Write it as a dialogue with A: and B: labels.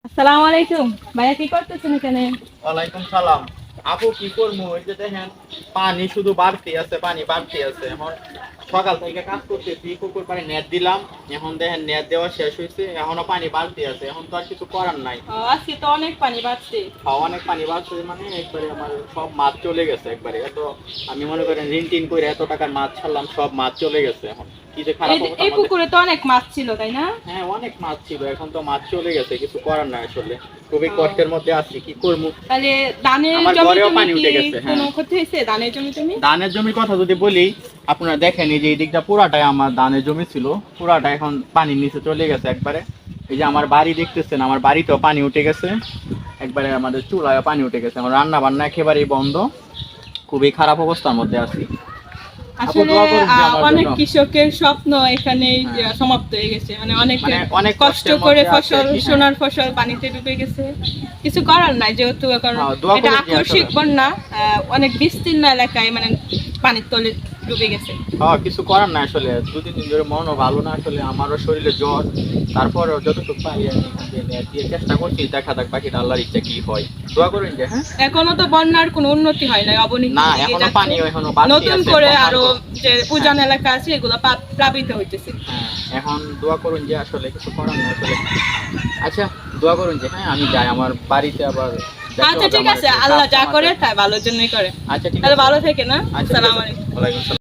A: আসসালামু আলাইকুম ভাইয়া, কি করতেছেন এখানে?
B: ওয়ালাইকুম সালাম। আপু কি করবো, ওই যে দেখেন পানি শুধু বাড়তি আছে, পানি বাড়তি আছে। এখন সকাল থেকে কাজ করতেছি, পুকুর পাড়ে নেট দিলাম। এখন দেখেন নেট দেওয়া শেষ হয়েছে, এখনো পানি বাড়তি আছে। এখন তো আর কিছু করার নাই।
A: আজকে তো অনেক পানি বাড়ছে।
B: অনেক পানি বাড়ছে, মানে একবারে আমার সব মাছ চলে গেছে একবারে। এত আমি মনে করেন ঋণ টিন করে এত টাকার মাছ ছাড়লাম, সব মাছ চলে গেছে। এখন কি যে খারাপ অবস্থা
A: এই
B: আমাদের।
A: পুকুরে তো অনেক মাছ ছিল, তাই না?
B: হ্যাঁ, অনেক মাছ ছিল, এখন তো মাছ চলে গেছে, কিছু করার নাই আসলে। খুবই
A: ও,
B: কষ্টের মধ্যে আছি, কি করবো।
A: তাহলে ধানের
B: আমার
A: জমি
B: ঘরেও
A: টমি
B: পানি
A: কি
B: উঠে গেছে।
A: কোনো
B: হ্যাঁ,
A: ক্ষতি হয়েছে? ধানের জমি টমি?
B: ধানের জমির কথা যদি বলি, আপনারা দেখেন এই যে এই দিকটা পুরাটাই আমার ধানের জমি ছিল, পুরাটা এখন পানির নিচে চলে গেছে একবারে। এই যে আমার বাড়ি দেখতেছেন, আমার বাড়িতেও পানি উঠে গেছে একবারে। আমাদের চুলায় পানি উঠে গেছে, আমার রান্না বান্না একেবারেই বন্ধ। খুবই খারাপ অবস্থার মধ্যে আছি। আপু
A: আসলে
B: দোয়া করুন যে আমার
A: অনেক
B: জন্য।
A: কৃষকের স্বপ্ন এখানে
B: হ্যাঁ।
A: সমাপ্ত হয়ে গেছে, মানে অনেক
B: মানে অনেক
A: কষ্ট
B: কষ্টের
A: করে
B: মধ্যে আছে
A: ফসল,
B: আর কি। হ্যাঁ,
A: সোনার ফসল পানিতে ডুবে গেছে। কিছু করার নাই, যেহেতু এখন
B: হ্যাঁ, দোয়া
A: এটা
B: করুন যে
A: আকস্মিক
B: আসলে।
A: বন্যা। অনেক বিস্তীর্ণ এলাকায় মানে পানির তলে ডুবে গেছে।
B: হ্যাঁ, কিছু করার না আসলে। দুদিন দিন ধরে মনও ভালো না আসলে, আমারও শরীরে জ্বর। তারপরেও যতটুকু পারি আমি এখান থেকে নেট দিয়ে চেষ্টা করছি, দেখা যাক বাকিটা আল্লাহর ইচ্ছা কি হয়। দোয়া করুন যে। হ্যাঁ,
A: এখনো তো বন্যার কোনো উন্নতি হয় নাই, অবনতির
B: না
A: দিকে
B: এখনো
A: যাচ্ছে।
B: পানি এখনো বাড়তি
A: নতুন
B: আছে,
A: করে
B: এখন
A: আরো
B: বাড়বো।
A: যে
B: হ্যাঁ,
A: উজান এলাকা আছে এগুলো প্লাবিত হইতেছে।
B: হ্যাঁ, এখন দোয়া করুন যে আসলে কিছু করার না আসলে। আচ্ছা, দোয়া করুন যে হ্যাঁ আমি যাই আমার বাড়িতে আবার। দেখা
A: আচ্ছা
B: হবে
A: ঠিক
B: আমার
A: আছে,
B: একটু
A: আল্লাহ
B: কাজ
A: যা
B: কাম
A: করে
B: আছে।
A: তাই ভালোর জন্যই করে।
B: আচ্ছা ঠিক
A: তাহলে
B: আছে।
A: ভালো থেকে না।
B: আচ্ছা ঠিক
A: আসসালামু
B: আছে।
A: আলাইকুম।
B: ওয়ালাইকুম আসসালাম।